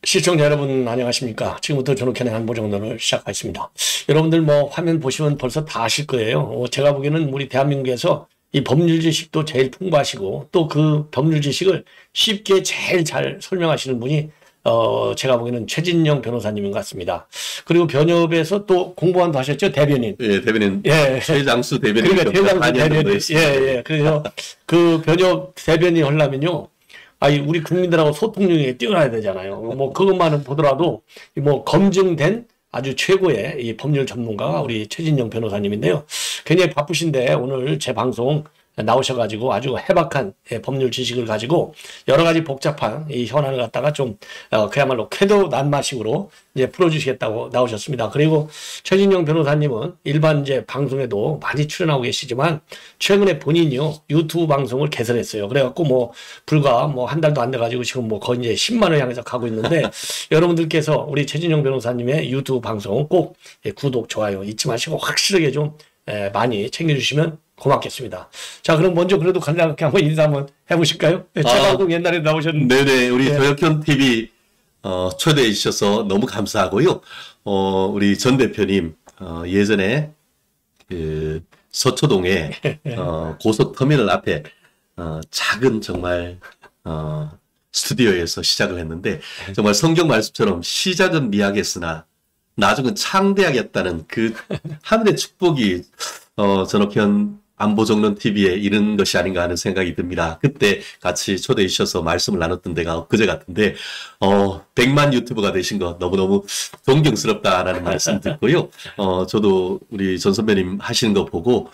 시청자 여러분 안녕하십니까. 지금부터 전욱현의 안보정론을 시작하겠습니다. 여러분들 뭐 화면 보시면 벌써 다 아실 거예요. 제가 보기에는 우리 대한민국에서 이 법률 지식도 제일 풍부하시고 또 그 법률 지식을 쉽게 제일 잘 설명하시는 분이 제가 보기에는 최진영 변호사님인 것 같습니다. 그리고 변협에서 또 공보원도 하셨죠, 대변인. 예, 대변인. 예, 최장수 대변인. 그러니까 최장수 대변인. 예, 예. 그래서 그 변협 대변인 하려면요. 아니, 우리 국민들하고 소통력이 뛰어나야 되잖아요. 뭐, 그것만은 보더라도, 뭐, 검증된 아주 최고의 이 법률 전문가가 우리 최진영 변호사님인데요. 굉장히 바쁘신데 오늘 제 방송 나오셔가지고 아주 해박한 법률 지식을 가지고 여러 가지 복잡한 이 현안을 갖다가 좀 그야말로 쾌도 난마식으로 이제 풀어주시겠다고 나오셨습니다. 그리고 최진영 변호사님은 일반 이제 방송에도 많이 출연하고 계시지만 최근에 본인이요 유튜브 방송을 개설했어요. 그래갖고 뭐 불과 뭐 한 달도 안 돼가지고 지금 뭐 거의 이제 10만 원 향해서 가고 있는데 여러분들께서 우리 최진영 변호사님의 유튜브 방송 꼭 구독 좋아요 잊지 마시고 확실하게 좀 많이 챙겨주시면 고맙겠습니다. 자, 그럼 먼저 그래도 간단하게 한번 인사 한번 해보실까요? 네, 제가 옛날에 나오셨는데. 네네, 우리 전욱현 TV 초대해 주셔서 너무 감사하고요. 우리 전 대표님 예전에 그 서초동에 고속터미널 앞에 작은 정말 스튜디오에서 시작을 했는데 정말 성경 말씀처럼 시작은 미약했으나 나중은 창대하겠다는 그 하늘의 축복이 전욱현 안보정론TV에 이른 것이 아닌가 하는 생각이 듭니다. 그때 같이 초대해 주셔서 말씀을 나눴던 데가 그제 같은데 100만 유튜버가 되신 거 너무너무 존경스럽다라는 말씀 듣고요. 저도 우리 전 선배님 하시는 거 보고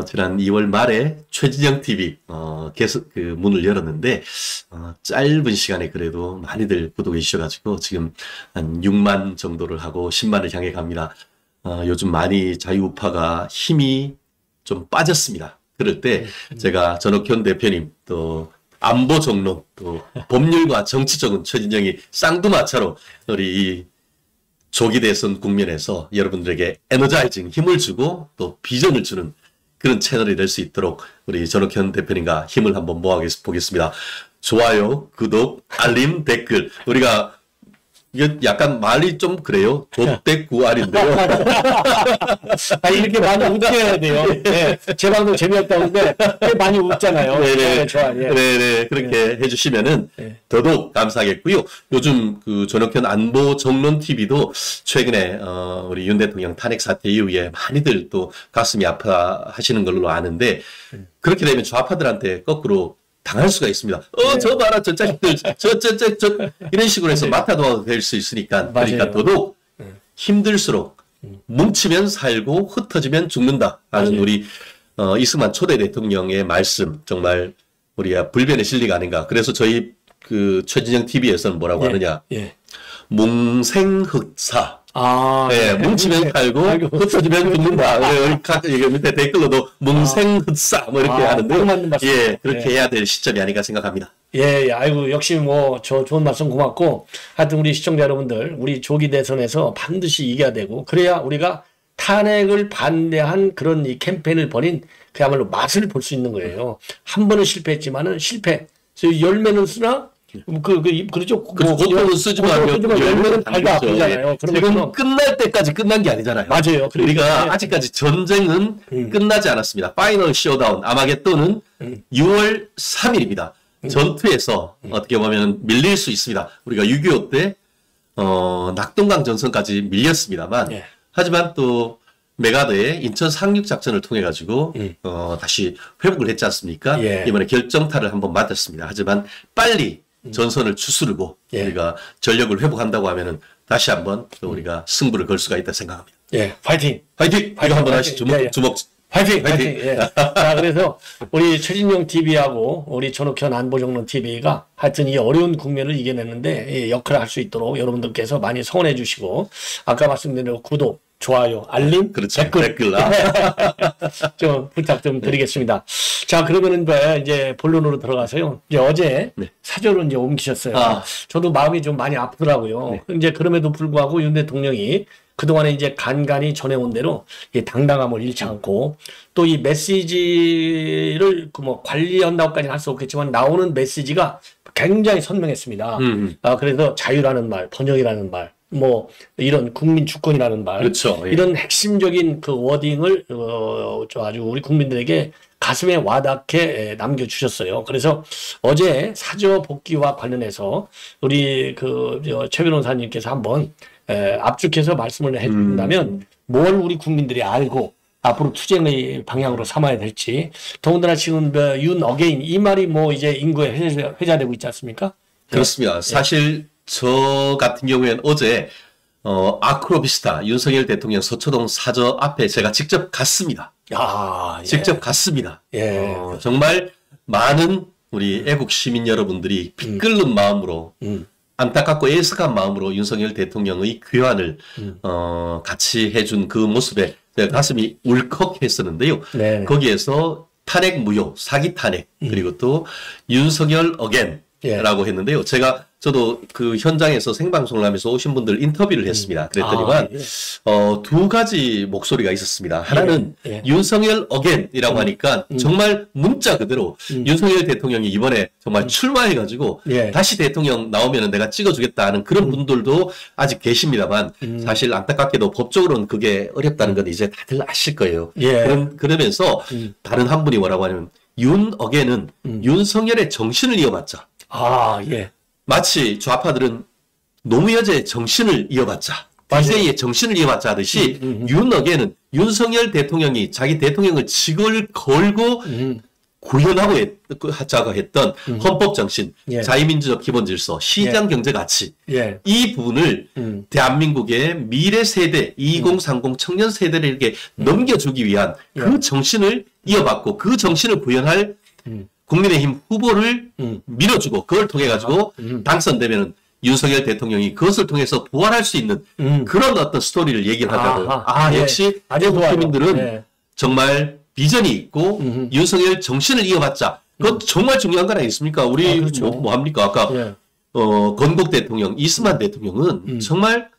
지난 2월 말에 최진영TV 계속 그 문을 열었는데 짧은 시간에 그래도 많이들 구독해 주셔가지고 지금 한 6만 정도를 하고 10만을 향해 갑니다. 요즘 많이 자유우파가 힘이 좀 빠졌습니다. 그럴 때 제가 전욱현 대표님 또 안보정론 또 법률과 정치적인 최진영이 쌍두마차로 우리 이 조기 대선 국면에서 여러분들에게 에너자이징 힘을 주고 또 비전을 주는 그런 채널이 될 수 있도록 우리 전욱현 대표님과 힘을 한번 모아보겠습니다. 좋아요, 구독, 알림, 댓글 우리가 이게 약간 말이 좀 그래요. 좆대구알인데요. 이렇게 많이 웃겨야 돼요. 네. 제 방송 재미없다는데 많이 웃잖아요. 네네. 네, 좋아요. 예. 네네. 그렇게 해주시면은 더더욱 감사하겠고요. 요즘 그 전욱현 안보정론TV도 최근에 우리 윤 대통령 탄핵 사태 이후에 많이들 또 가슴이 아파하시는 걸로 아는데 그렇게 되면 좌파들한테 거꾸로 당할 수가 있습니다. 저 봐라, 저 자식들, 이런 식으로 해서 마타도가 될 수 있으니까. 그러니까 더더욱 힘들수록 뭉치면 살고 흩어지면 죽는다. 하는 우리, 이승만 초대 대통령의 말씀, 정말 우리가 불변의 진리가 아닌가. 그래서 저희 그 최진영 TV에서는 뭐라고 하느냐. 뭉생흑사. 네, 뭉치면 살고 흩어지면 죽는다. 여기 밑에 댓글로도 뭉생흑사 뭐 이렇게 하는데 예, 그렇게 해야 될 시점이 아닌가 생각합니다. 예, 예, 아이고 역시 뭐 저 좋은 말씀 고맙고 하여튼 우리 시청자 여러분들 우리 조기 대선에서 반드시 이겨야 되고 그래야 우리가 탄핵을 반대한 그런 이 캠페인을 벌인 그야말로 맛을 볼 수 있는 거예요. 한 번은 실패했지만은 실패. 열매는 쓰나 그렇죠. 고통은 쓰지만 열매는 달다 아프잖아요. 지금 끝날 때까지 끝난 게 아니잖아요. 맞아요. 우리가 아직까지 전쟁은 끝나지 않았습니다. 파이널 쇼다운 아마겟돈은 6월 3일입니다. 전투에서 어떻게 보면 밀릴 수 있습니다. 우리가 6.25 때 낙동강 전선까지 밀렸습니다만 하지만 또 메가드의 인천 상륙 작전을 통해 가지고 다시 회복을 했지 않습니까? 이번에 결정타를 한번 맞았습니다. 하지만 빨리 전선을 추스르고 우리가 전력을 회복한다고 하면은 다시 한번 우리가 승부를 걸 수가 있다 생각합니다. 예, 파이팅! 파이팅! 이거 한번 하시죠. 주먹. 파이팅! 파이팅! 예. 자, 그래서 우리 최진영 TV하고 우리 전욱현 안보정론 TV가 하여튼 이 어려운 국면을 이겨냈는데 역할을 할 수 있도록 여러분들께서 많이 성원해 주시고 아까 말씀드린 대로 구독, 좋아요, 알림, 그렇죠. 댓글 좀 부탁 좀 드리겠습니다. 자, 그러면은 이제 본론으로 들어가서요. 이제 어제 사저로 이제 옮기셨어요. 저도 마음이 좀 많이 아프더라고요. 이제 그럼에도 불구하고 윤 대통령이 그동안에 이제 간간히 전해온 대로 이 당당함을 잃지 않고 또 이 메시지를 뭐 관리한다고까지는 할 수 없겠지만 나오는 메시지가 굉장히 선명했습니다. 그래서 자유라는 말, 번영이라는 말, 뭐 이런 국민 주권이라는 말, 그렇죠. 예. 이런 핵심적인 그 워딩을 아주 우리 국민들에게 가슴에 와닿게 남겨주셨어요. 그래서 어제 사저 복귀와 관련해서 우리 최 변호사님께서 한번 압축해서 말씀을 해주신다면 뭘 우리 국민들이 알고 앞으로 투쟁의 방향으로 삼아야 될지. 더군다나 지금 윤 어게인 이 말이 뭐 이제 인구에 회자되고 있지 않습니까? 그렇습니다. 사실 저 같은 경우에는 어제 아크로비스타 윤석열 대통령 서초동 사저 앞에 제가 직접 갔습니다. 예. 직접 갔습니다. 예. 정말 많은 우리 애국 시민 여러분들이 빛끓는 마음으로 안타깝고 애석한 마음으로 윤석열 대통령의 귀환을 같이 해준 그 모습에 제가 가슴이 울컥했었는데요. 네. 거기에서 탄핵 무효, 사기 탄핵, 그리고 또 윤석열 어겐라고 했는데요. 저도 그 현장에서 생방송을 하면서 오신 분들 인터뷰를 했습니다. 그랬더니만 두 가지 목소리가 있었습니다. 하나는 윤석열 어겐이라고 하니까 정말 문자 그대로 윤석열 대통령이 이번에 정말 출마해가지고 다시 대통령 나오면 내가 찍어주겠다 하는 그런 분들도 아직 계십니다만 사실 안타깝게도 법적으로는 그게 어렵다는 건 이제 다들 아실 거예요. 그러면서 다른 한 분이 뭐라고 하냐면 윤 어겐은 윤석열의 정신을 이어받자. 마치 좌파들은 노무현의 정신을 이어받자, DJ의 정신을 이어받자 하듯이 윤어게는 윤석열 대통령이 자기 대통령을 직을 걸고 구현하고 하자고 했던 헌법 정신, 자유민주적 기본 질서, 시장 경제 가치 이 부분을 대한민국의 미래 세대 2030 청년 세대를 넘겨주기 위한 그 정신을 이어받고 그 정신을 구현할 국민의힘 후보를 밀어주고 그걸 통해 가지고 당선되면은 윤석열 대통령이 그것을 통해서 부활할 수 있는 그런 어떤 스토리를 얘기를 하더라고요. 역시 국민들은 정말 비전이 있고 윤석열 정신을 이어받자. 그것 정말 중요한 거 아니겠습니까? 우리 뭐 합니까? 아까 건국 대통령 이승만 대통령은 정말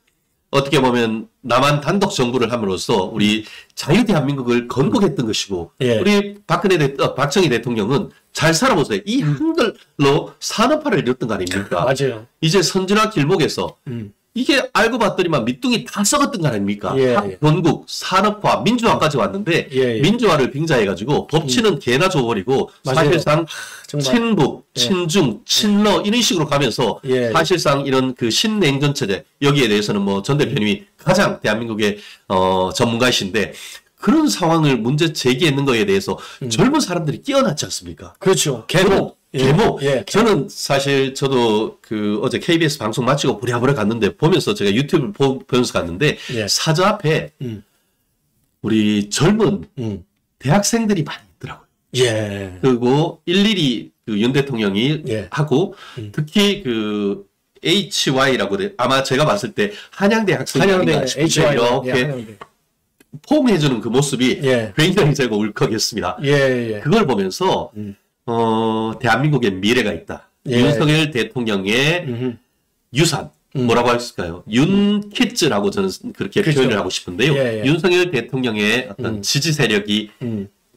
어떻게 보면 남한 단독 정부를 함으로써 우리 자유 대한민국을 건국했던 것이고 우리 박정희 대통령은 잘 살아보세요. 이 한글로 산업화를 이뤘던 거 아닙니까? 맞아요. 이제 선진화 길목에서 이게 알고 봤더니만 밑둥이 다 썩었던 거 아닙니까? 건국, 산업화, 민주화까지 왔는데 민주화를 빙자해가지고 법치는 개나 줘버리고 사실상 친북, 친중, 친러 이런 식으로 가면서 사실상 이런 그 신냉전 체제 여기에 대해서는 뭐 전 대표님이 가장 대한민국의 전문가이신데 그런 상황을 문제 제기했는 거에 대해서 젊은 사람들이 끼어났지 않습니까? 그렇죠. 계속. 저는 사실 저도 그 어제 KBS 방송 마치고 부랴부랴 갔는데 보면서 제가 유튜브 보면서 갔는데 사저 앞에 우리 젊은 대학생들이 많이 있더라고요. 그리고 일일이 그 윤 대통령이 하고 특히 그 HY라고 아마 제가 봤을 때 한양대 학생이 아닌가 싶은데 이렇게 포옹해주는 그 모습이 굉장히 제가 울컥했습니다. 그걸 보면서 대한민국의 미래가 있다. 윤석열 대통령의 유산 뭐라고 할까요? 윤키즈라고 저는 그렇게 표현을 하고 싶은데요. 윤석열 대통령의 어떤 지지 세력이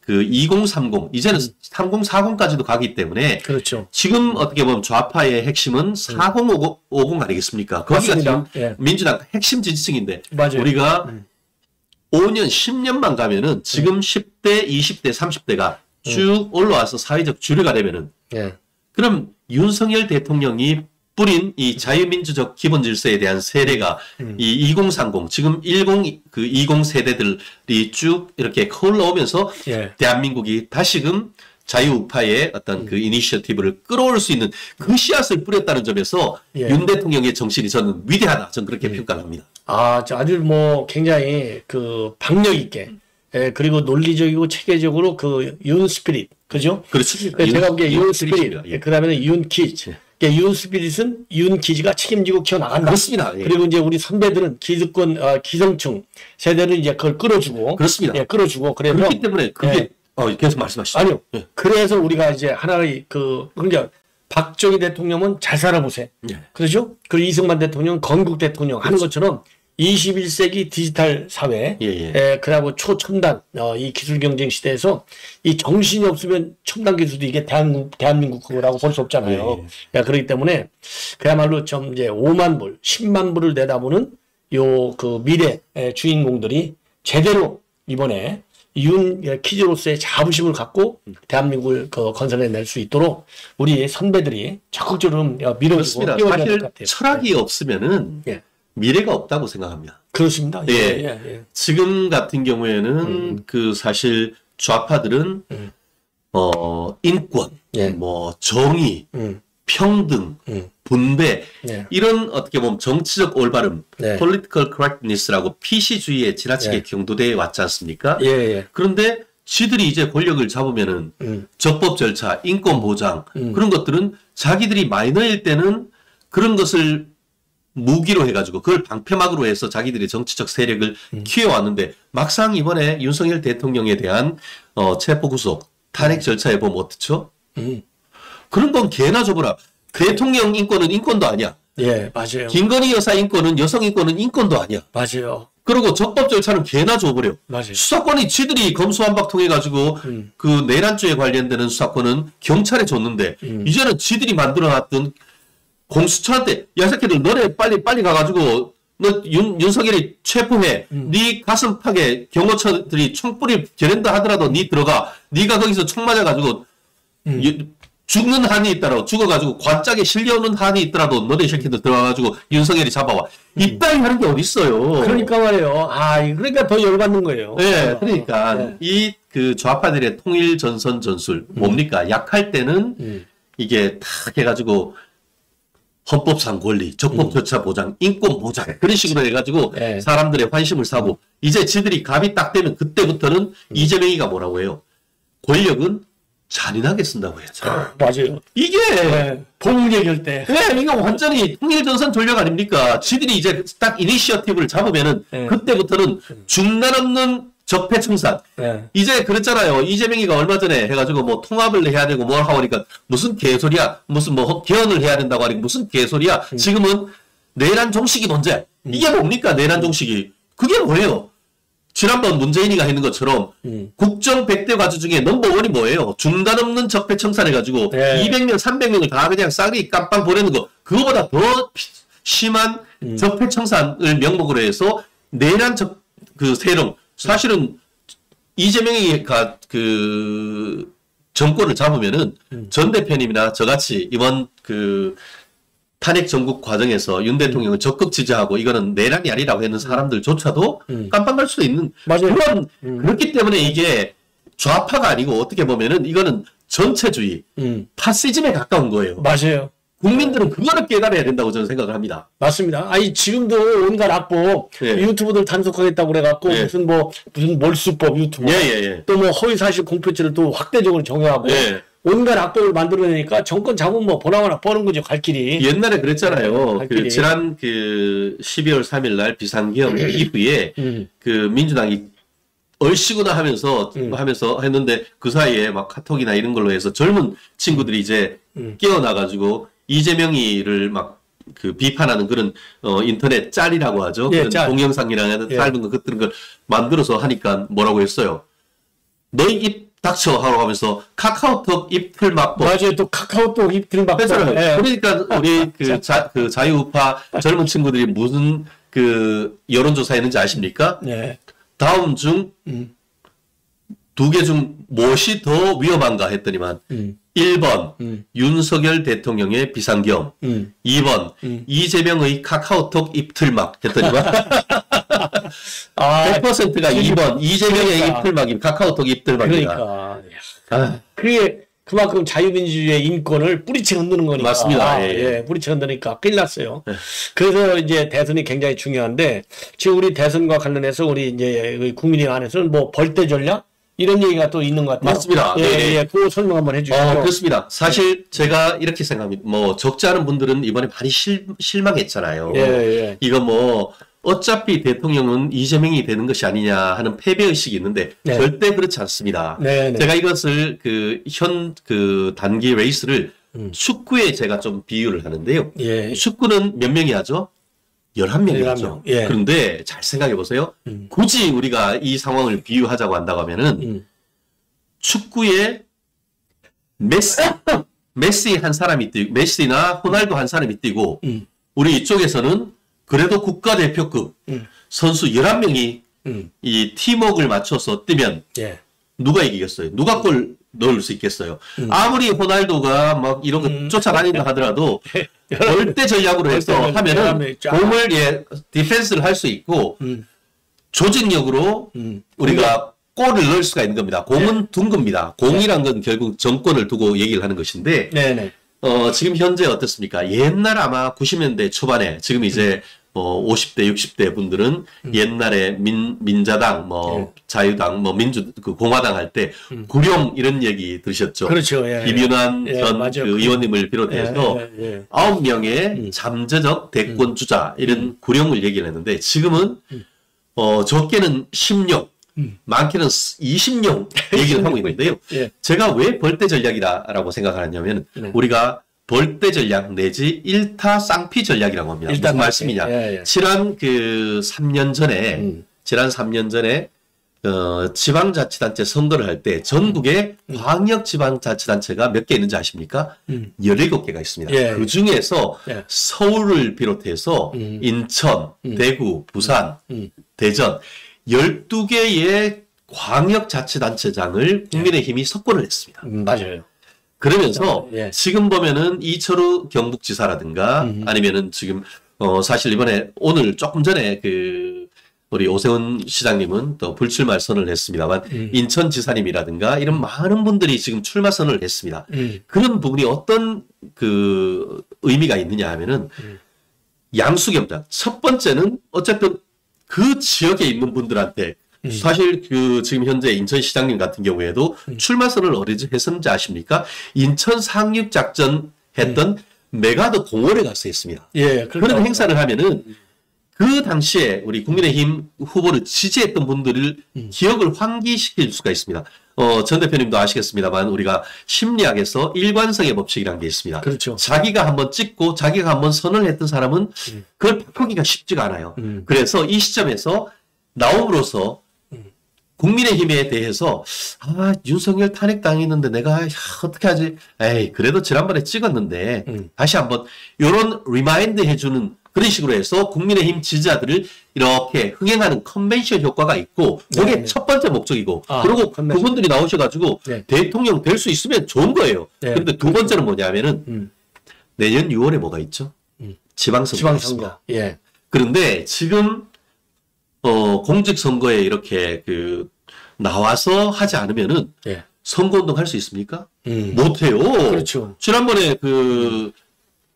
그 2030 이제는 3040까지도 가기 때문에 지금 어떻게 보면 좌파의 핵심은 4050 아니겠습니까? 거기가 지금 민주당 핵심 지지층인데 우리가 5년, 10년만 가면은 지금 10대, 20대, 30대가 쭉 올라와서 사회적 주류가 되면은 그럼 윤석열 대통령이 뿌린 이 자유민주적 기본 질서에 대한 세례가 이 2030 지금 20 세대들이 쭉 이렇게 흘러오면서 대한민국이 다시금 자유우파의 어떤 그 이니셔티브를 끌어올 수 있는 그 씨앗을 뿌렸다는 점에서 윤 대통령의 정신이 저는 위대하다. 저는 그렇게 평가합니다. 아주 뭐 굉장히 그 박력 있게 그리고 논리적이고 체계적으로 그 윤 스피릿 그죠? 그렇죠. 제가 보기에 윤 스피릿 그다음에는 윤 키즈. 윤 스피릿은 윤 키즈가 책임지고 키워나간다. 그렇습니다. 그리고 이제 우리 선배들은 기득권 기성층 세대는 이제 그걸 끌어주고 그렇습니다. 끌어주고 그래서 그렇기 때문에 그게 계속 말씀하시죠. 아니요. 그래서 우리가 이제 하나의 그러니까 박정희 대통령은 잘 살아보세요. 그렇죠? 그리고 이승만 대통령 건국 대통령 하는 것처럼 21세기 디지털 사회, 그리고 초첨단, 이 기술 경쟁 시대에서 이 정신이 없으면 첨단 기술도 이게 대한민국 거라고 볼 수 없잖아요. 그렇기 때문에 그야말로 좀 이제 5만 불, 10만 불을 내다보는 그 미래 주인공들이 제대로 이번에 퀴즈로서의 자부심을 갖고 대한민국을 건설해낼 수 있도록 우리 선배들이 적극적으로 밀어주고 뛰어줘야 될 것 같아요. 철학이 없으면은 미래가 없다고 생각합니다. 그렇습니다. 지금 같은 경우에는 사실 좌파들은 인권, 뭐 정의, 평등, 분배 이런 어떻게 보면 정치적 올바름, political correctness라고 PC주의에 지나치게 경도돼 왔지 않습니까? 그런데 지들이 이제 권력을 잡으면은 적법 절차, 인권 보장 그런 것들은 자기들이 마이너일 때는 그런 것을 무기로 해가지고 그걸 방패막으로 해서 자기들의 정치적 세력을 키워왔는데 막상 이번에 윤석열 대통령에 대한 체포구속, 탄핵 절차에 보면 어떻죠? 그런 건 개나 줘보라. 대통령 인권은 인권도 아니야. 맞아요. 김건희 여사 인권은 여성 인권은 인권도 아니야. 맞아요. 그리고 적법 절차는 개나 줘버려. 맞아요. 수사권이 지들이 검수완박 통해가지고 그 내란죄에 관련되는 수사권은 경찰에 줬는데 이제는 지들이 만들어놨던 공수처한테 야 새끼들 너네 빨리 가가지고 너 윤석열이 체포해. 네 가슴팍에 경호처들이 총뿌리 겨낸다 하더라도 네 들어가. 네가 거기서 총 맞아가지고 죽는 한이 있더라도 죽어가지고 관짝에 실려오는 한이 있더라도 너네 새끼들 들어가가지고 윤석열이 잡아와. 이따위 하는 게 어딨어요. 그러니까 말이에요. 그러니까 더 열받는 거예요. 그러니까 이 좌파들의 통일 전선 전술 뭡니까? 약할 때는 이게 탁 해가지고 헌법상 권리, 적법 절차 보장, 인권 보장 그런 식으로 해가지고 사람들의 환심을 사고 이제 지들이 갑이 딱 되면 그때부터는 이재명이가 뭐라고 해요? 권력은 잔인하게 쓴다고 해야죠. 맞아요. 이게 봉우리 결대. 이거 완전히 통일전선 전략 아닙니까? 지들이 이제 딱 이니시어티브를 잡으면은 그때부터는 중단 없는 적폐청산. 이제 그랬잖아요. 이재명이가 얼마 전에 해가지고 뭐 통합을 해야 되고 뭘 하고 하니까 무슨 개소리야. 무슨 뭐 개헌을 해야 된다고 하니까 무슨 개소리야. 지금은 내란 종식이 문제. 이게 뭡니까? 내란 종식이. 그게 뭐예요? 지난번 문재인이가 했는 것처럼 국정 100대 과제 중에 넘버원이 뭐예요? 중단 없는 적폐청산 해가지고 200명, 300명을 다 그냥 싸그리 깜빵 보내는 거. 그거보다 더 심한 적폐청산을 명목으로 해서 내란 세력. 사실은 이재명이가 정권을 잡으면은 전 대표님이나 저같이 이번 탄핵 전국 과정에서 윤 대통령을 적극 지지하고 이거는 내란이 아니라고 하는 사람들조차도 깜빵 갈 수도 있는 그렇기 때문에 이게 좌파가 아니고 어떻게 보면은 이거는 전체주의, 파시즘에 가까운 거예요. 맞아요. 국민들은 그거를 깨달아야 된다고 저는 생각을 합니다. 맞습니다. 지금도 온갖 악법, 유튜브들 단속하겠다고 그래갖고, 무슨 몰수법 유튜브, 또 뭐 허위사실 공표죄를 또 확대적으로 정의하고, 온갖 악법을 만들어내니까 정권 잡으면 보나마나 뻔한 거죠, 갈 길이. 옛날에 그랬잖아요. 지난 12월 3일 날 비상계엄 이후에 민주당이 얼씨구나 하면서 했는데 그 사이에 막 카톡이나 이런 걸로 해서 젊은 친구들이 이제 깨어나가지고 이재명이를 막 비판하는 그런 인터넷 짤이라고 하죠. 그런 동영상이랑 짧은 거 그런 걸 만들어서 하니까 뭐라고 했어요. 너희 입 닥쳐 하라고 하면서 카카오톡 입틀 막법. 맞아요. 또 카카오톡 입틀 막법. 그러니까 우리 자유우파 젊은 친구들이 무슨 여론조사 했는지 아십니까? 다음 중 두 개 중 무엇이 더 위험한가 했더니만 1번 윤석열 대통령의 비상계엄 2번 이재명의 카카오톡 입틀막 했더니만 100%가 2번 이재명의 입틀막임 카카오톡 입틀막이다. 그러니까 그게 그만큼 자유민주주의의 인권을 뿌리채 흔드는 거니까. 맞습니다. 뿌리채 흔드니까 큰일 났어요. 그래서 이제 대선이 굉장히 중요한데 지금 우리 대선과 관련해서 우리 이제 국민의힘 안에서는 뭐 벌떼 전략 이런 얘기가 또 있는 것 같아요. 맞습니다. 그거 설명 한번 해주시죠. 그렇습니다. 사실 제가 이렇게 생각합니다. 뭐 적지 않은 분들은 이번에 많이 실망했잖아요. 이거 뭐 어차피 대통령은 이재명이 되는 것이 아니냐 하는 패배의식이 있는데 절대 그렇지 않습니다. 제가 이것을 현 단기 레이스를 축구에 제가 좀 비유를 하는데요. 축구는 몇 명이 하죠? 11명이죠. 예. 그런데 잘 생각해 보세요. 굳이 우리가 이 상황을 비유하자고 한다고 하면은 축구에 메시 한 사람이 뛰고 메시나 호날두 한 사람이 뛰고 우리 이쪽에서는 그래도 국가대표급 선수 11명이 이 팀워크를 맞춰서 뛰면 예. 누가 이기겠어요? 누가 골 넣을 수 있겠어요? 아무리 호날두가 막 이런 거 쫓아다닌다 하더라도 절대 전략으로 해서 하면은 공을 디펜스를 할 수 있고 조직력으로 우리가 골을 넣을 수가 있는 겁니다. 공은 둔 겁니다. 공이란 건 결국 정권을 두고 얘기를 하는 것인데 네네. 지금 현재 어떻습니까? 옛날 아마 90년대 초반에 지금 이제 50대, 60대 분들은 옛날에 민자당, 자유당, 공화당 할 때 구룡 이런 얘기 들으셨죠? 그렇죠. 예, 김윤환 전 그 의원님을 비롯해서 예. 9명의 잠재적 대권 주자 이런 구룡을 얘기를 했는데 지금은 적게는 10명, 많게는 20명 얘기를 하고 있는데요. 예. 제가 왜 벌떼 전략이라고 생각하냐면 우리가 벌떼 전략 내지 일타 쌍피 전략이라고 합니다. 무슨 말씀이냐? 예. 지난 3년 전에 지방자치단체 선거를 할 때 전국에 광역지방자치단체가 몇 개 있는지 아십니까? 17개가 있습니다. 예. 그 중에서 예. 서울을 비롯해서 인천, 대구, 부산, 대전 12개의 광역자치단체장을 국민의힘이 석권을 했습니다. 맞아요. 그러면서 예. 지금 보면은 이철우 경북지사라든가 아니면은 지금 사실 이번에 오늘 조금 전에 우리 오세훈 시장님은 또 불출마 선언을 했습니다만 인천지사님이라든가 이런 많은 분들이 지금 출마 선언을 했습니다. 그런 부분이 어떤 의미가 있느냐 하면은 양수겸장. 첫 번째는 어쨌든 그 지역에 있는 분들한테 사실 지금 현재 인천시장님 같은 경우에도 출마 선언을 어디서 했었는지 아십니까? 인천 상륙작전 했던 메가더 공원에 가서 했습니다. 예, 그런 행사를 하면은 그 당시에 우리 국민의힘 후보를 지지했던 분들을 기억을 환기시킬 수가 있습니다. 전 대표님도 아시겠습니다만 우리가 심리학에서 일관성의 법칙이라는 게 있습니다. 그렇죠. 자기가 한번 찍고 자기가 한번 선언을 했던 사람은 그걸 바꾸기가 쉽지가 않아요. 그래서 이 시점에서 나옴으로써 국민의힘에 대해서 윤석열 탄핵당했는데 내가 어떻게 하지? 에이 그래도 지난번에 찍었는데 다시 한번 이런 리마인드 해주는 그런 식으로 해서 국민의힘 지지자들을 이렇게 흥행하는 컨벤션 효과가 있고 그게 첫 번째 목적이고 그리고 그분들이 나오셔가지고 대통령 될 수 있으면 좋은 거예요. 그런데 두 번째는 뭐냐면은 내년 6월에 뭐가 있죠? 지방선거가 있습니다. 예. 그런데 지금 공직선거에 이렇게 나와서 하지 않으면은 선거운동 할 수 있습니까? 못해요. 그렇죠. 지난번에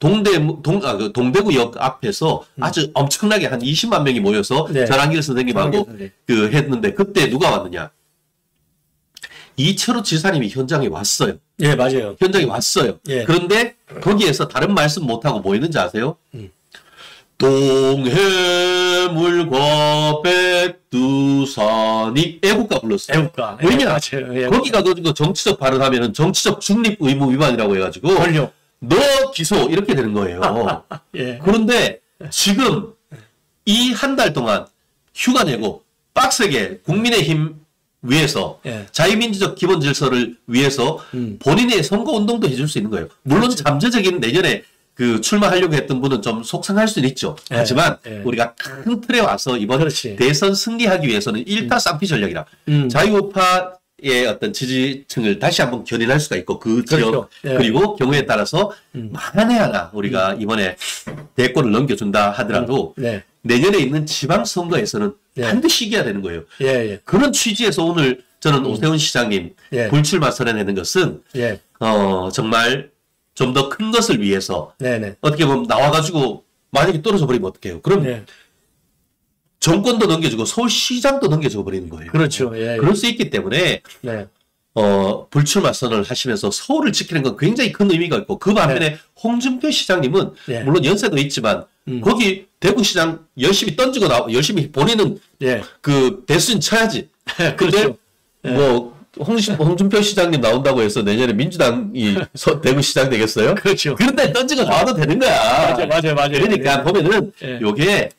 동대구역 앞에서 아주 엄청나게 한 20만 명이 모여서 전한길 선생님하고 했는데 그때 누가 왔느냐? 이철우 지사님이 현장에 왔어요. 예, 맞아요. 현장에 왔어요. 예. 그런데 거기에서 다른 말씀 못하고 뭐 했는지 아세요? 동해물과 백두산이 애국가 불렀어요. 애국가. 왜냐? 맞아요. 거기가 정치적 발언하면은 정치적 중립 의무 위반이라고 해가지고 권력. 너 기소 이렇게 되는 거예요. 예. 그런데 지금 이 한 달 동안 휴가 내고 빡세게 국민의힘 위해서 자유민주적 기본 질서를 위해서 본인의 선거 운동도 해줄 수 있는 거예요. 물론 잠재적인 내년에 출마하려고 했던 분은 좀 속상할 수는 있죠. 하지만 우리가 큰 틀에 와서 이번 대선 승리하기 위해서는 일타 쌍피 전략이라 자유우파의 어떤 지지층을 다시 한번 견인할 수가 있고 그 지역 그리고 경우에 따라서 만에 하나 우리가 이번에 대권을 넘겨준다 하더라도 내년에 있는 지방선거에서는 반드시 이겨야 되는 거예요. 그런 취지에서 오늘 저는 오세훈 시장님 불출마 선언하는 것은 정말 좀 더 큰 것을 위해서 어떻게 보면 나와가지고 만약에 떨어져 버리면 어떡해요? 그럼 정권도 넘겨주고 서울시장도 넘겨줘 버리는 거예요. 그렇죠. 그럴 수 있기 때문에 불출마 선언을 하시면서 서울을 지키는 건 굉장히 큰 의미가 있고 그 반면에 홍준표 시장님은 물론 연세도 있지만 거기 대구시장 열심히 던지고 열심히 본인은 대수진 쳐야지. 근데 홍준표 시장님 나온다고 해서 내년에 민주당이 대구시장 되겠어요? 그렇죠. 그런데 던지고 나와도 되는 거야. 맞아요. 그러니까 보면은 예. 요게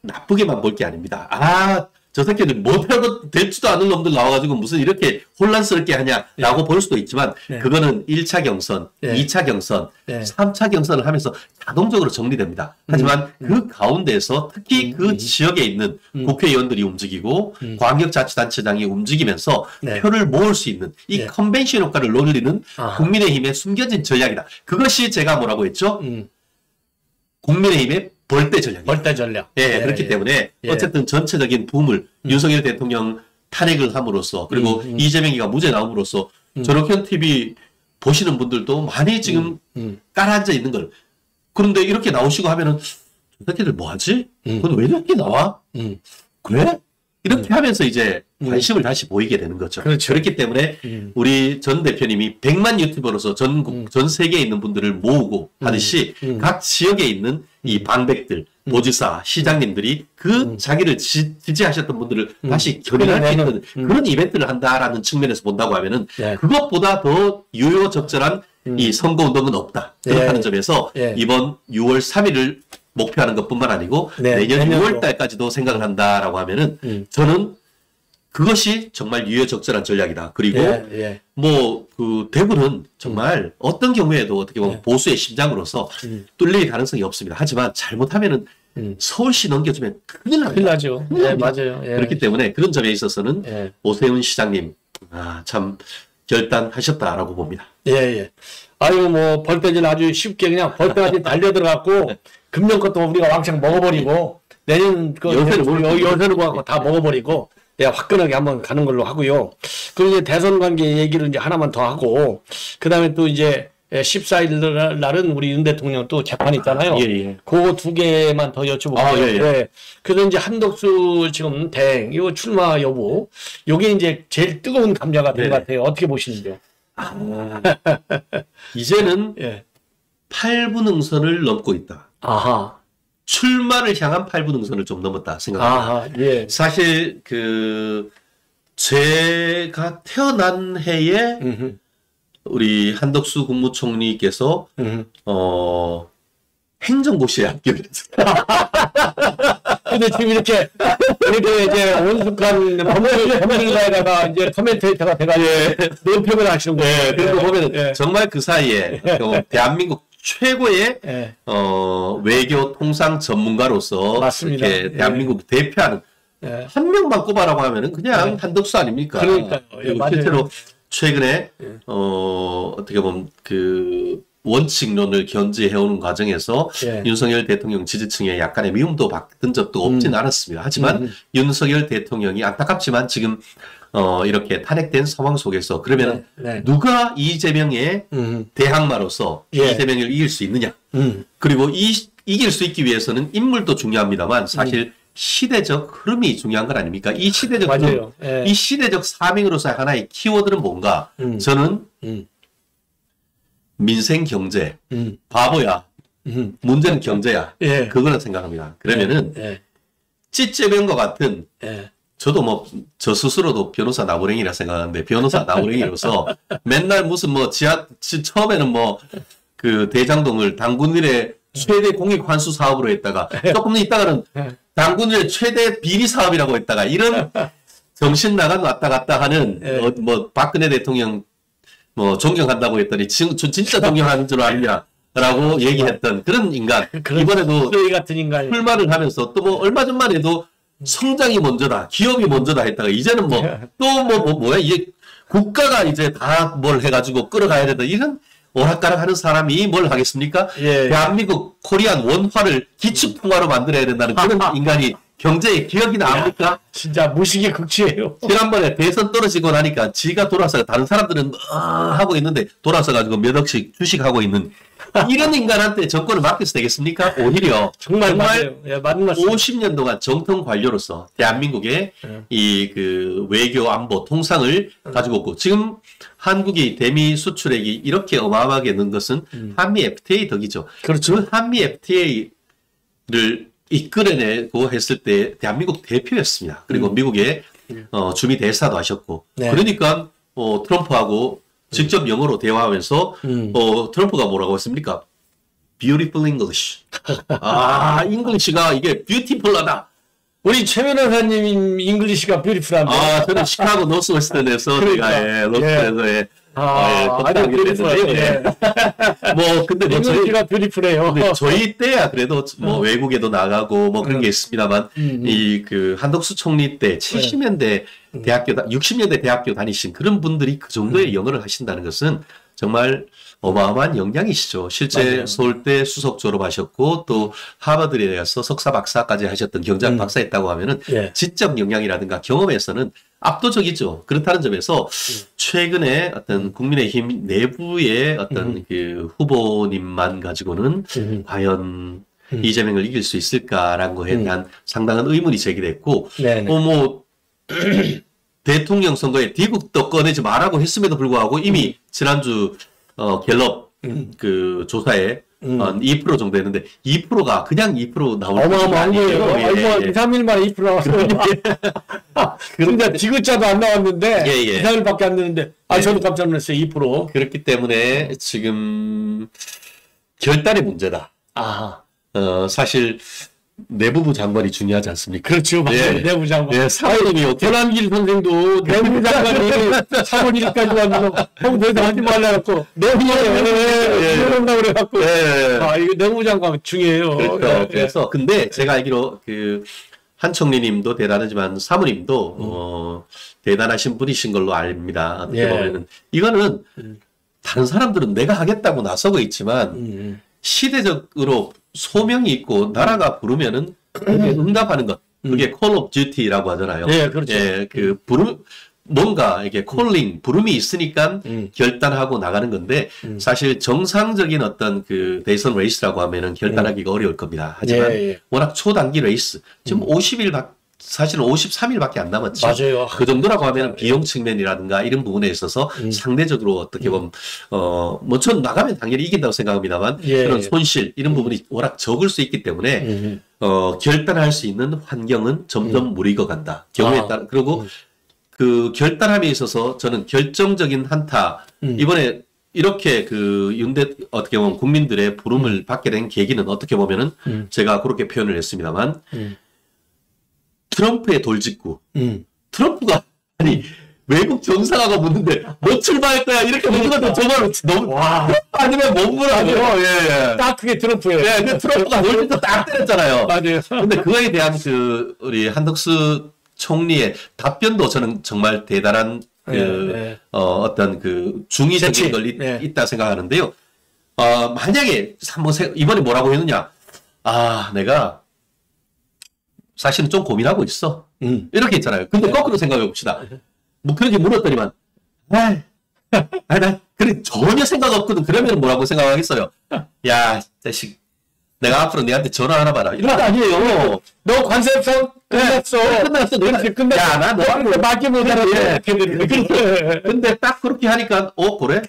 나쁘게만 볼 게 아닙니다. 아, 저 새끼들 못하고 되지도 않은 놈들 나와가지고 무슨 이렇게 혼란스럽게 하냐라고 볼 수도 있지만 그거는 1차 경선, 2차 경선, 3차 경선을 하면서 자동적으로 정리됩니다. 하지만 그 가운데에서 특히 그 지역에 있는 국회의원들이 움직이고 광역자치단체장이 움직이면서 표를 모을 수 있는 이 컨벤션 효과를 노리는 국민의힘의 숨겨진 전략이다. 그것이 제가 뭐라고 했죠? 국민의힘의 벌떼 전략이에요. 벌떼 전략. 예, 그렇기 때문에 어쨌든 전체적인 붐을 윤석열 대통령 탄핵을 함으로써 그리고 이재명이가 무죄 나옴으로써 저렇게 TV 보시는 분들도 많이 지금 깔아앉아 있는 걸. 그런데 이렇게 나오시고 하면은 저 새끼들 뭐 하지? 근데 왜 이렇게 나와? 그래? 이렇게 하면서 이제 관심을 다시 보이게 되는 거죠. 그렇죠. 그렇기 때문에 우리 전 대표님이 100만 유튜버로서 전 세계에 있는 분들을 모으고 하듯이 각 지역에 있는 이 방백들, 도지사, 시장님들이 그 자기를 지지하셨던 분들을 다시 견인할 수 있는 그런 이벤트를 한다라는 측면에서 본다고 하면은 그것보다 더 유효적절한 이 선거운동은 없다. 그렇다는 점에서 이번 6월 3일을 목표하는 것뿐만 아니고 내년 6월 달까지도 생각을 한다라고 하면은 저는 그것이 정말 유효적절한 전략이다. 그리고 뭐 그 대구는 정말 어떤 경우에도 어떻게 보면 보수의 심장으로서 뚫릴 가능성이 없습니다. 하지만 잘못하면은 서울시 넘겨주면 큰일 납니다. 큰일 나죠. 맞아요. 그렇기 때문에 그런 점에 있어서는 오세훈 시장님 참 결단하셨다라고 봅니다. 아유 뭐 벌떼질 아주 쉽게 그냥 벌떼같이 달려들어갖고 금년 것도 우리가 왕창 먹어버리고 내년 그 요새를 갖고 다 먹어버리고 화끈하게 한번 가는 걸로 하고요. 그리고 이제 대선 관계 얘기를 이제 하나만 더 하고 그 다음에 또 이제 14일 날은 우리 윤 대통령 또 재판이 있잖아요. 그거 두 개만 더 여쭤볼게요. 그래서 이제 한덕수 지금 대행 이거 출마 여부 요게 이제 제일 뜨거운 감자가 된 것 같아요. 어떻게 보시는데요? 이제는 8분 응선을 넘고 있다. 출마를 향한 8분 응선을 좀 넘었다 생각합니다. 사실 그 제가 태어난 해에 우리 한덕수 국무총리께서 행정고시에 합격을 했어요. 근데 지금 이렇게 이제 온숙한 법률가에다가 이제 커멘테이터가 돼가지고 논평을 하시는 거예요. 그리고 보면 정말 그 사이에 대한민국 최고의 외교 통상 전문가로서 맞습니다. 이렇게 대한민국 대표하는 한 명만 꼽아라고 하면은 그냥 한덕수 아닙니까? 그러니까요. 실제로 최근에 어떻게 보면 그 원칙론을 견지해오는 과정에서 윤석열 대통령 지지층에 약간의 미움도 받던 적도 없진 않았습니다. 하지만 윤석열 대통령이 안타깝지만 지금 이렇게 탄핵된 상황 속에서 그러면 누가 이재명의 대항마로서 이재명을 이길 수 있느냐? 그리고 이길 수 있기 위해서는 인물도 중요합니다만 사실 시대적 흐름이 중요한 건 아닙니까? 이 시대적 흐름, 이 시대적 사명으로서 하나의 키워드는 뭔가? 저는 민생 경제, 바보야. 문제는 경제야. 그거는 생각합니다. 그러면은 찌재병과 같은 저도 뭐 저 스스로도 변호사 나무랭이라 생각하는데 변호사 나무랭이로서 맨날 무슨 뭐 처음에는 뭐 그 대장동을 당군일의 최대 공익 환수 사업으로 했다가 조금 있다가는 당군일의 최대 비리 사업이라고 했다가 이런 정신 나간 왔다 갔다 하는 뭐 박근혜 대통령 뭐 존경한다고 했더니 진짜 존경하는 줄 아느냐라고 얘기했던 그런 인간. 이번에도 같은 인간 출마를 하면서 또 뭐 얼마 전만 해도 성장이 먼저다, 기업이 먼저다 했다가 이제는 뭐 또 뭐야 이게 국가가 이제 다 뭘 해가지고 끌어가야 된다 이런 오락가락하는 사람이 뭘 하겠습니까? 대한민국 코리안 원화를 기축통화로 만들어야 된다는 그런 인간이 경제의 기억이 나옵니까? 진짜 무식의 극치예요. 지난번에 대선 떨어지고 나니까 지가 돌아서 다른 사람들은 하고 있는데 돌아서 가지고 몇 억씩 주식하고 있는 이런 인간한테 정권을 맡겨서 되겠습니까? 오히려 정말 맞는 50년 동안 정통 관료로서 대한민국의 이 그 외교 안보 통상을 가지고 있고 지금 한국이 대미 수출액이 이렇게 어마어마하게 는 것은 한미 FTA 덕이죠. 그렇죠. 그 한미 FTA를 이끌어내고 했을 때 대한민국 대표였습니다. 그리고 미국의 주미 대사도 하셨고. 네. 그러니까 트럼프하고 직접 영어로 대화하면서 트럼프가 뭐라고 했습니까? Beautiful English. 아, 잉글리시가 이게 뷰티풀하다. 우리 최 변호사님 잉글리시가 뷰티풀한데. 아, 저는 시카고 노스웨스턴에서 그러니까. 노스웨스턴에서 아주 뷰티풀해요. 뭐 근데 뭐 잉글리시가 뷰티풀해요. 근데 저희 때야 그래도 뭐 외국에도 나가고 뭐 그런 게 있습니다만 이 그 한덕수 총리 때 70년대 대학교 60년대 대학교 다니신 그런 분들이 그 정도의 영어를 하신다는 것은 정말 어마어마한 역량이시죠. 실제 맞아요. 서울대 수석 졸업하셨고 또 하버드에 가서 석사 박사까지 하셨던 경제학 박사했다고 하면은 예. 지적 역량이라든가 경험에서는 압도적이죠. 그렇다는 점에서 최근에 어떤 국민의힘 내부의 어떤 그 후보님만 가지고는 과연 이재명을 이길 수 있을까라는 거에 대한 상당한 의문이 제기됐고, 네네. 뭐 대통령 선거에 미국도 꺼내지 말라고 했음에도 불구하고 이미 지난주 갤럽 그 조사에 2% 정도 했는데 2%가 그냥 2% 나올 어마어마한 거예요. 예. 2, 3일 만에 2% 나왔어요. 진짜 디귿자도 안 나왔는데 예. 2, 3일밖에 안 되는데 저도 깜짝 놀랐어요. 2%. 그렇기 때문에 지금 결단의 문제다. 아하. 사실 내무부 장관이 중요하지 않습니까? 그렇죠. 맞아요. 예. 내부장관. 예, 사모님이 어떻게 변한길 선생도 내부장관이 3월 1일까지 와서 형 더 이상 하지 말라 해갖고 내부장관 그래갖고 이거 내부장관 중요해요. 그렇죠. 그래서 근데 제가 알기로 그 한총리님도 대단하지만 사모님도 대단하신 분이신 걸로 압니다. 어떻게 보면은 이거는 다른 사람들은 내가 하겠다고 나서고 있지만 시대적으로 소명이 있고 나라가 부르면은 그게 응답하는 것. 그게 call of duty라고 하잖아요. 예, 그렇죠. 예, 그 부름 뭔가 이게 콜링 부름이 있으니까 결단하고 나가는 건데 사실 정상적인 어떤 그 대선 레이스라고 하면은 결단하기가 어려울 겁니다. 하지만 워낙 초단기 레이스 지금 50일 사실은 53일밖에 안 남았죠. 맞아요. 그 정도라고 하면 비용 측면이라든가 이런 부분에 있어서 상대적으로 어떻게 보면 뭐 전 나가면 당연히 이긴다고 생각합니다만 그런 손실 이런 부분이 워낙 적을 수 있기 때문에 결단할 수 있는 환경은 점점 무르익어간다. 경우에 따라 그리고 그 결단함에 있어서 저는 결정적인 한타 이번에 이렇게 그 어떻게 보면 국민들의 부름을 받게 된 계기는 어떻게 보면은 제가 그렇게 표현을 했습니다만 트럼프의 돌직구. 트럼프가 아니 외국 정상화가 묻는데 뭐 출마할 거야 이렇게 묻는 것도 정말 너무 아니면 몸부라고. 예. 딱 그게 트럼프예요. 예, 그 트럼프가 돌직구 딱 때렸잖아요. 맞아요. 근데 그거에 대한 그 우리 한덕수 총리의 답변도 저는 정말 대단한 어떤 그 중의적인 걸 있다 생각하는데요. 만약에 이번에 뭐라고 했느냐? 내가 사실은 좀 고민하고 있어. 이렇게 있잖아요. 근데 거꾸로 생각해 봅시다. 뭐 그렇게 물었더니만, 나 그래 전혀 생각 없거든. 그러면 뭐라고 생각하겠어요? 야, 자식, 내가 앞으로 내한테 전화 하나 봐라. 이런 거 아니에요. 너 관세 협상 끝났어. 끝났어. 그렇지, 끝났어. 야, 나 너한테 맞게 못 알아. 근데 딱 그렇게 하니까, 그래?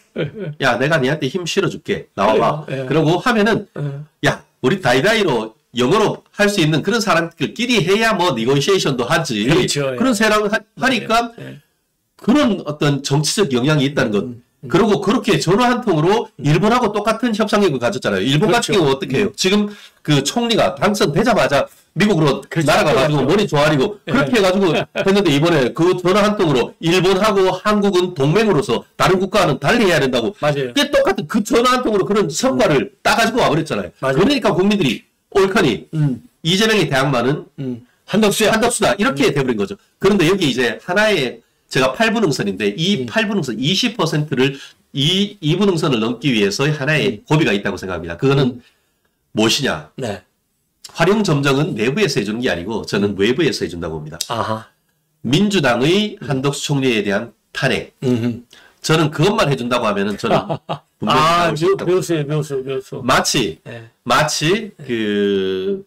야, 내가 니한테 힘 실어줄게. 나와봐. 그러고 하면은, 야, 우리 다이다이로 영어로 할 수 있는 그런 사람들끼리 해야 뭐 니고시에이션도 하지. 그렇죠. 그런 세랑 하니까 그런 어떤 정치적 영향이 있다는 것. 그리고 그렇게 전화 한 통으로 일본하고 똑같은 협상력을 가졌잖아요. 일본 같은 경우 어떻게 해요? 지금 그 총리가 당선되자마자 미국으로 날아가가지고 머리 조아리고 그렇게 해가지고 했는데 이번에 그 전화 한 통으로 일본하고 한국은 동맹으로서 다른 국가와는 달리 해야 된다고. 맞아요. 그게 똑같은 그 전화 한 통으로 그런 성과를 따가지고 와버렸잖아요. 그러니까 국민들이 옳거니 이재명의 대항마는 한덕수다 이렇게 돼버린 거죠. 그런데 여기 이제 하나의 제가 8분응선인데 이 8분응선 20%를 2분응선을 넘기 위해서 하나의 고비가 있다고 생각합니다. 그거는 무엇이냐? 활용 점정은 내부에서 해주는 게 아니고 저는 외부에서 해준다고 봅니다. 민주당의 한덕수 총리에 대한 탄핵. 저는 그것만 해준다고 하면은 저는 배웠어요. 마치 그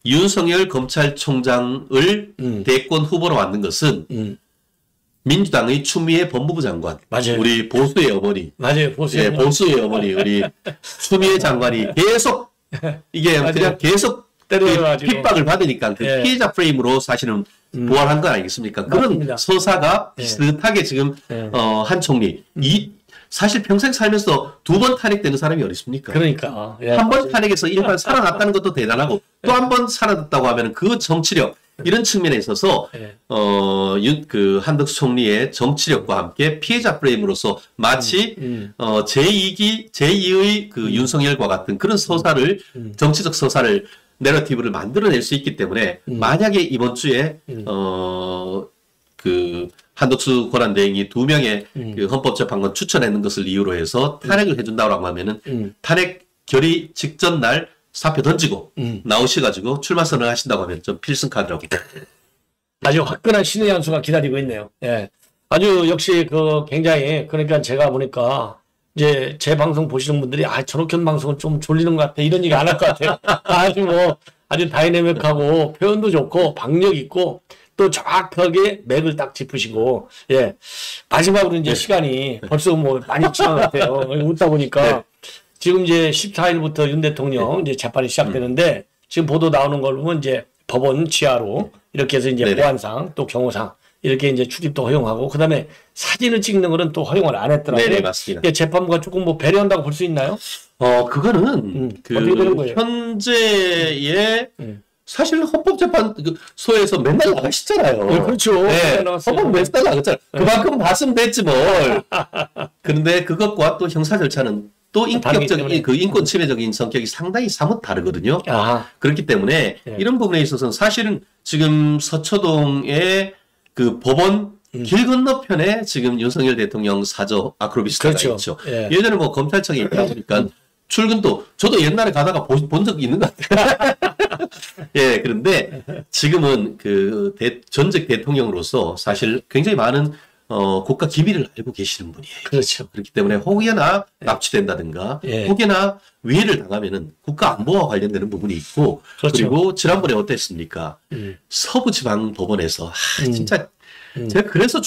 윤석열 검찰총장을 대권 후보로 만든 것은 민주당의 추미애 법무부 장관, 맞아요. 우리 보수의 어머니, 보수의 어머니, 우리 추미애 장관이 계속 이게 그냥 계속 때려가지고 핍박을 받으니까 그 예. 피해자 프레임으로 사실은 부활한 건 아니겠습니까? 그런 맞습니다. 서사가 비슷하게 지금 예. 한 총리 사실 평생 살면서 2번 탄핵되는 사람이 어디 있습니까? 그러니까 예. 한 번 탄핵에서 일반 살아났다는 것도 대단하고 또 한 번 살아났다고 하면 그 정치력 이런 측면에 있어서 예. 그 한덕수 총리의 정치력과 함께 피해자 프레임으로서 마치 제2의 그 윤석열과 같은 그런 서사를 정치적 서사를 내러티브를 만들어낼 수 있기 때문에 만약에 이번 주에 그 한덕수 권한대행이 2명의 그 헌법재판관 추천하는 것을 이유로 해서 탄핵을 해준다고 하면은 탄핵 결의 직전 날 사표 던지고 나오셔가지고 출마 선언하신다고 하면 좀 필승 카드라고. 아주 화끈한 신의 한 수가 기다리고 있네요. 예. 아주 역시 그 굉장히 그러니까 제가 보니까 이제 제 방송 보시는 분들이 아 저렇게 하는 방송은 좀 졸리는 것 같아 이런 얘기 안 할 것 같아요. 아주 뭐 아주 다이내믹하고 표현도 좋고 박력 있고 또 정확하게 맥을 딱 짚으시고 예 마지막으로 이제 시간이 벌써 뭐 많이 지난 것 같아요. 웃다 보니까 지금 이제 14일부터 윤 대통령 이제 재판이 시작되는데 지금 보도 나오는 걸 보면 이제 법원 지하로 이렇게 해서 이제 보안상 또 경호상 이렇게 이제 출입도 허용하고 그다음에 사진을 찍는 거는 또 허용을 안 했더라고요. 네네 맞습니다. 예, 재판부가 조금 뭐 배려한다고 볼 수 있나요? 그거는 어떻게 되는 거예요? 현재의 사실 헌법재판소에서 맨날 나가시잖아요. 네, 그렇죠. 네, 나갔어요. 헌법 맨날 나갔잖아요. 그만큼 봤으면 됐지 뭘. 그런데 그것과 또 형사 절차는 또 인격적인 그 인권 침해적인 성격이 상당히 사뭇 다르거든요. 아, 그렇기 때문에 이런 부분에 있어서는 사실은 지금 서초동의 그 법원 길 건너편에 지금 윤석열 대통령 사저 아크로비스타가 그렇죠. 있죠. 예. 예전에 뭐 검찰청에 있다 보니까 출근도 저도 옛날에 가다가 본 적이 있는 것 같아요. 예, 그런데 지금은 그 전직 대통령으로서 사실 굉장히 많은 국가 기밀을 알고 계시는 분이에요. 그렇죠. 그렇기 때문에 혹여나 납치된다든가 예. 혹여나 위해를 당하면은 국가 안보와 관련되는 부분이 있고 그렇죠. 그리고 지난번에 어땠습니까? 서부지방법원에서 진짜 제가 그래서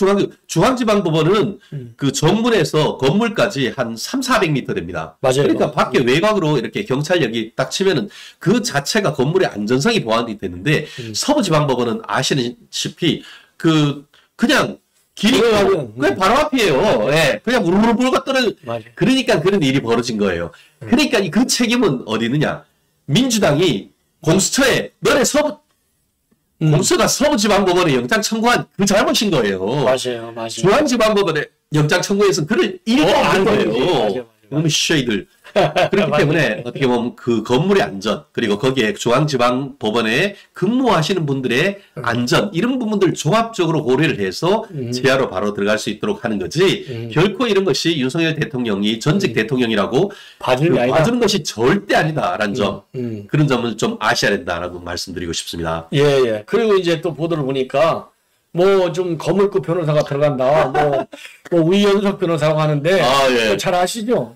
중앙지방법원은 그 정문에서 건물까지 한 300~400m 됩니다. 맞아요. 그러니까 밖에 외곽으로 이렇게 경찰력이 딱 치면은 그 자체가 건물의 안전성이 보완이 되는데 서부지방법원은 아시다시피 그냥 길이 그냥 바로 앞이에요. 예. 그냥 우르르르가 떨어져. 맞아요. 그러니까 그런 일이 벌어진 거예요. 그러니까 그 책임은 어디 있느냐? 민주당이 공수처에 너네 공수처가 서부지방법원에 영장 청구한 그 잘못인 거예요. 맞아요. 맞아요. 중앙지방법원에 영장 청구해서 그를 일도 안 거예요. 맞아요. 너무 쉐이들. 그렇기 때문에 어떻게 보면 그 건물의 안전 그리고 거기에 중앙지방법원에 근무하시는 분들의 안전 이런 부분들 종합적으로 고려를 해서 지하로 바로 들어갈 수 있도록 하는 거지 결코 이런 것이 윤석열 대통령이 전직 대통령이라고 봐주는 것이 절대 아니다라는 점 그런 점을 좀 아셔야 된다라고 말씀드리고 싶습니다. 예, 예. 그리고 이제 또 보도를 보니까 뭐 좀 거물급 변호사가 들어간다. 뭐 우이연석 변호사라고 하는데 아, 예. 잘 아시죠?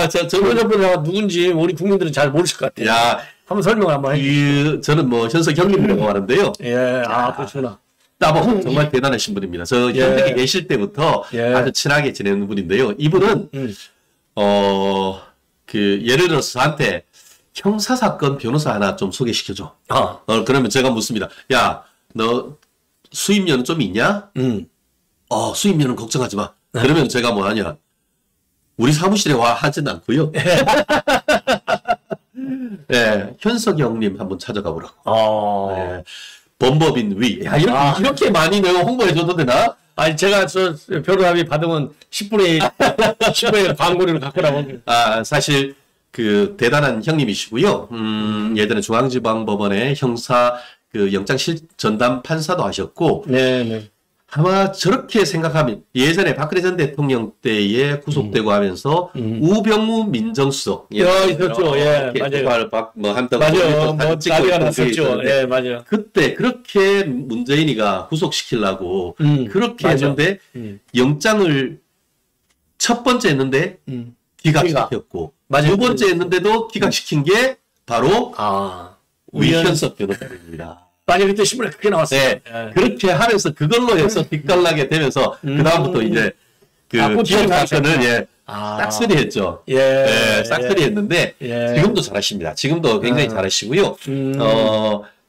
저 우이연석 변호사가 누군지 우리 국민들은 잘 모르실 것 같아요. 야, 한번 설명을 한번 해주세요. 저는 뭐 현석 형님이라고 하는데요. 예, 그렇구나. 따봉 정말 대단하신 분입니다. 저 현직에 계실 때부터 아주 친하게 지내는 분인데요. 이분은 예를 들어서 저한테 형사사건 변호사 하나 좀 소개시켜줘. 그러면 제가 묻습니다. 야, 너 수임료는 좀 있냐? 수임료는 걱정하지 마. 그러면 제가 뭐 하냐? 우리 사무실에 와 하진 않고요. 네, 현석 형님 한번 찾아가 보라고. 네, 범법인 위. 야, 이렇게 많이 내가 홍보해줘도 되나? 아니, 제가 변호사비 받으면 10분의 1 광고료를 갖고 나오고. 사실, 대단한 형님이시고요. 예전에 중앙지방법원의 형사, 영장 전담 판사도 하셨고. 네네. 아마 저렇게 생각하면 예전에 박근혜 전 대통령 때에 구속되고 하면서 우병우 민정수석 있었죠. 예, 맞아요. 맞아요. 뭐 난리가 났었죠. 예, 맞아요. 그때 그렇게 문재인이가 구속시키려고 그렇게 했는데 영장을 첫 번째 했는데 기각시켰고 두 번째 했는데도 기각시킨 게 바로 우현석 변호사입니다. 맞아요. 그때 신문에 그렇게 나왔어요. 네. 그렇게 하면서 그걸로 해서 뒷갈나게 되면서 그다음부터 이제 기업 사건을 싹쓸이 했죠. 예. 예, 싹쓸이 했는데, 예. 지금도 잘하십니다. 지금도 굉장히 잘하시고요.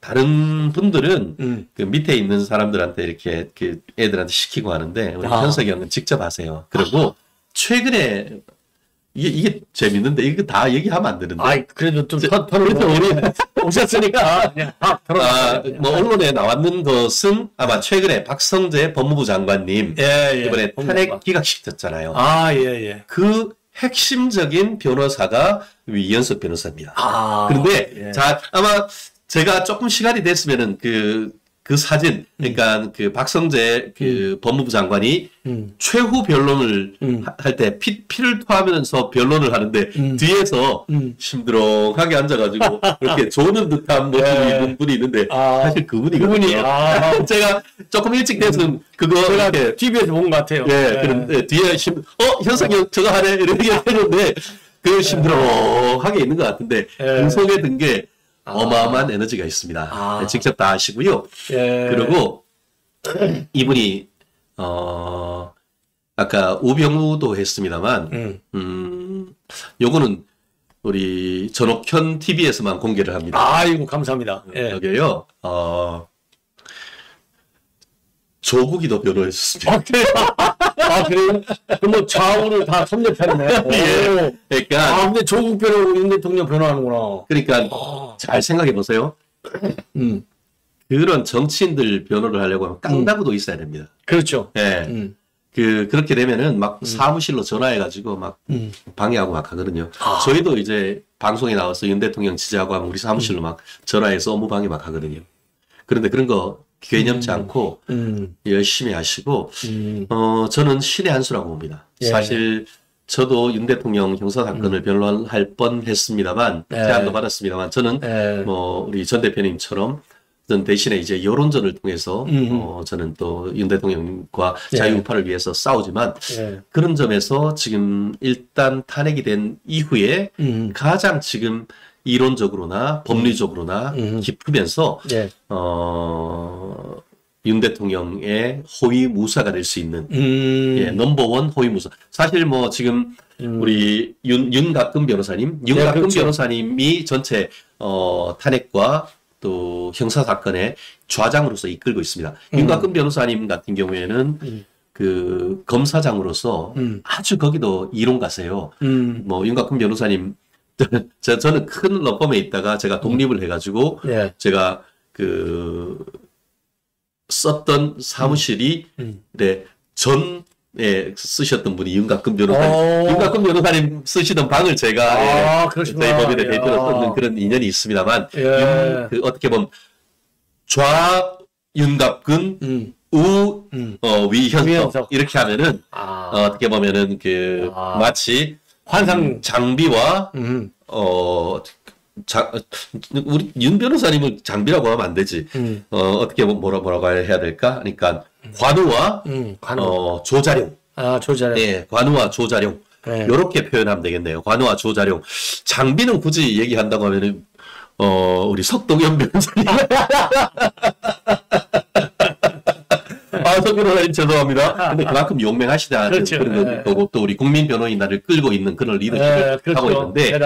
다른 분들은 그 밑에 있는 사람들한테 이렇게 그 애들한테 시키고 하는데, 우리 현석이 형은 직접 하세요. 그리고 최근에, 이게 재밌는데, 이거 다 얘기하면 안 되는데. 아이, 그래도 좀 그래서 우리 오셨으니까 그냥 뭐 언론에 나왔는 것은 아마 최근에 박성재 법무부 장관님 예. 이번에 탄핵 기각시켰잖아요. 예, 예. 그 핵심적인 변호사가 이현석 변호사입니다. 그런데 예. 자 아마 제가 조금 시간이 됐으면은 그 사진, 그러니까 그 박성재 그 법무부 장관이 최후 변론을 할 때 피를 토하면서 변론을 하는데 뒤에서 심드렁하게 앉아가지고 이렇게 조는 듯한 모습이 있는 분이 있는데 사실 그분이거든요. 제가 조금 일찍 돼서 그거 제가 이렇게 TV에서 본 것 같아요. 예, 그런데 뒤에 현석이 형 저거 하네 이렇게 했는데 그 심드렁하게 있는 것 같은데 그 속에 든 게 어마어마한 에너지가 있습니다. 직접 다 하시고요. 예. 그리고 이분이 아까 우병우도 했습니다만 요거는 우리 전옥현 TV에서만 공개를 합니다. 아이고 감사합니다. 예. 여기요. 조국이도 변호했습니다. 그래요? 그럼 뭐 좌우를 다 섭렵했네. 예. 그러니까 근데 조국 변호하고 윤 대통령 변호하는구나. 그러니까 잘 생각해 보세요. 그런 정치인들 변호를 하려고 하면 깡다구도 있어야 됩니다. 그렇죠. 예. 그렇게 되면은 막 사무실로 전화해가지고 막 방해하고 막 하거든요. 저희도 이제 방송에 나와서 윤 대통령 지지하고 하면 우리 사무실로 막 전화해서 업무 방해 막 하거든요. 그런데 그런 거 개념치 않고 열심히 하시고, 저는 신의 한 수라고 봅니다. 예. 사실 저도 윤 대통령 형사사건을 변론할 뻔했습니다만, 제안도 받았습니다만, 저는 뭐 우리 전 대표님처럼 전 대신에 이제 여론전을 통해서 저는 또 윤 대통령과 자유우파를 위해서 싸우지만 그런 점에서 지금 일단 탄핵이 된 이후에 가장 지금 이론적으로나 법리적으로나 깊으면서 윤 대통령의 호위무사가 될 수 있는 넘버원 호위무사. 사실 뭐 지금 우리 윤갑근 변호사님, 윤갑근 그렇죠. 변호사님이 전체 탄핵과 또 형사 사건의 좌장으로서 이끌고 있습니다. 윤갑근 변호사님 같은 경우에는 그 검사장으로서 아주 거기도 이론가세요. 뭐 윤갑근 변호사님 저는 큰 러펌에 있다가 제가 독립을 해가지고 제가 그 썼던 사무실이 전에 쓰셨던 분이 윤갑근 변호사님. 윤갑근 변호사님 쓰시던 방을 제가 저희 법인의 대표로 썼는 그런 인연이 있습니다만 어떻게 보면 윤갑근 위현석 이렇게 하면은 어떻게 보면은 마치 환상 장비와 우리 윤 변호사님을 장비라고 하면 안 되지. 어떻게 뭐라고 해야 될까? 그러니까 관우와 조자룡. 조자룡. 네, 관우와 조자룡. 이렇게 표현하면 되겠네요. 관우와 조자룡. 장비는 굳이 얘기한다고 하면은 우리 석동현 변호사님. 석 변호사님 죄송합니다. 근데 그만큼 용맹하시다는 그런 거고 또 우리 국민 변호인단을 끌고 있는 그런 리더십을 하고 있는데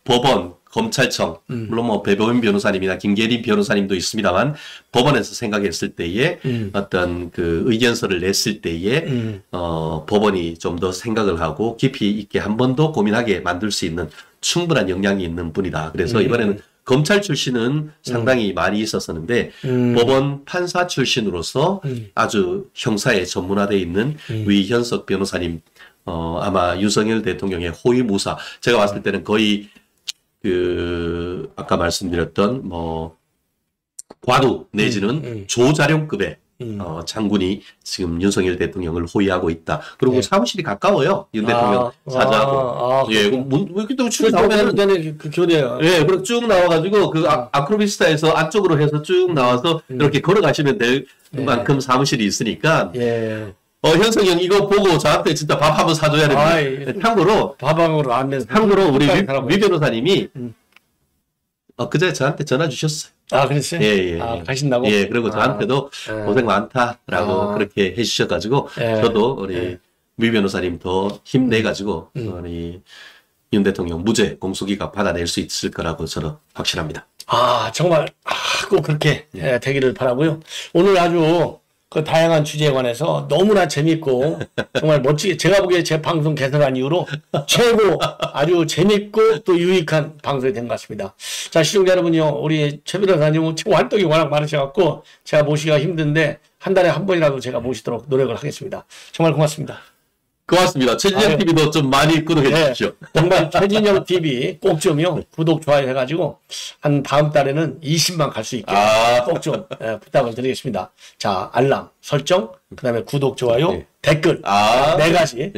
법원, 검찰청, 물론 뭐 배보은 변호사님이나 김계린 변호사님도 있습니다만 법원에서 생각했을 때에 어떤 그 의견서를 냈을 때에 법원이 좀 더 생각을 하고 깊이 있게 한 번 더 고민하게 만들 수 있는 충분한 역량이 있는 분이다. 그래서 이번에는 검찰 출신은 상당히 많이 있었었는데 법원 판사 출신으로서 아주 형사에 전문화되어 있는 위현석 변호사님 아마 윤석열 대통령의 호위무사 제가 봤을 때는 거의 아까 말씀드렸던 뭐 과도 내지는 조자룡급의 장군이 지금 윤석열 대통령을 호위하고 있다. 그리고 사무실이 가까워요. 윤 대통령 사저하고. 왜 이렇게 또 쭉 나오면 그 교대요. 그렇게 쭉 나와가지고 그 아크로비스타에서 안쪽으로 해서 쭉 나와서 이렇게 걸어가시면 될 만큼 사무실이 있으니까. 현석이 형 이거 보고 저한테 진짜 밥 한번 사줘야 됩니다. 참고로 밥방으로 안 내서. 참고로 우리 위 변호사님이 그제 저한테 전화 주셨어요. 그랬어요? 가신다고? 그리고 저한테도 고생 많다라고 그렇게 해주셔가지고 저도 우리 미 변호사님 더 힘내가지고 우리 윤 대통령 무죄 공소기각 받아낼 수 있을 거라고 저는 확신합니다. 정말 꼭 그렇게 되기를 바라고요. 오늘 아주 그 다양한 주제에 관해서 너무나 재밌고 정말 멋지게 제가 보기에 제 방송 개설한 이후로 최고 아주 재밌고 또 유익한 방송이 된 것 같습니다. 자, 시청자 여러분요, 우리 최 변호사님은 지금 활동이 워낙 많으셔갖고 제가 모시기가 힘든데 한 달에 한 번이라도 제가 모시도록 노력을 하겠습니다. 정말 고맙습니다. 고맙습니다. 최진영 TV도 좀 많이 구독해 주십시오. 정말 최진영 TV 꼭 좀요 구독 좋아요 해가지고 한 다음 달에는 20만 갈 수 있게 꼭 좀 부탁을 드리겠습니다. 자, 알람 설정, 그다음에 구독 좋아요, 댓글 네 가지.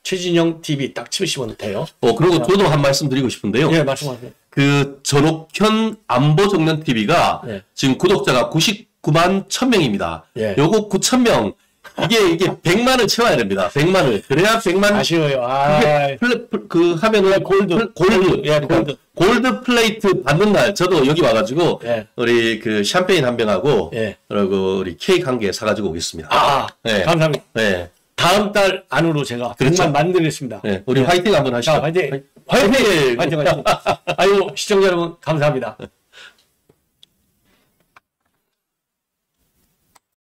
최진영 TV 딱 치시면 돼요. 그리고 저도 한 말씀 드리고 싶은데요. 예, 말씀하세요. 그 전옥현 안보정면 TV가 지금 구독자가 99만 1000명입니다. 요거 9000명 이게 100만을 채워야 됩니다. 100만을. 그래야 100만. 아쉬워요. 그 하면은 골드 플레이트 받는 날 저도 여기 와가지고 우리 그 샴페인 한 병하고 그리고 우리 케이크 한 개 사가지고 오겠습니다. 감사합니다. 다음 달 안으로 제가 100만 만들겠습니다. 우리 화이팅 한번 하시죠. 화이팅. 화이팅. 화이팅. 아유, 시청자 여러분 감사합니다.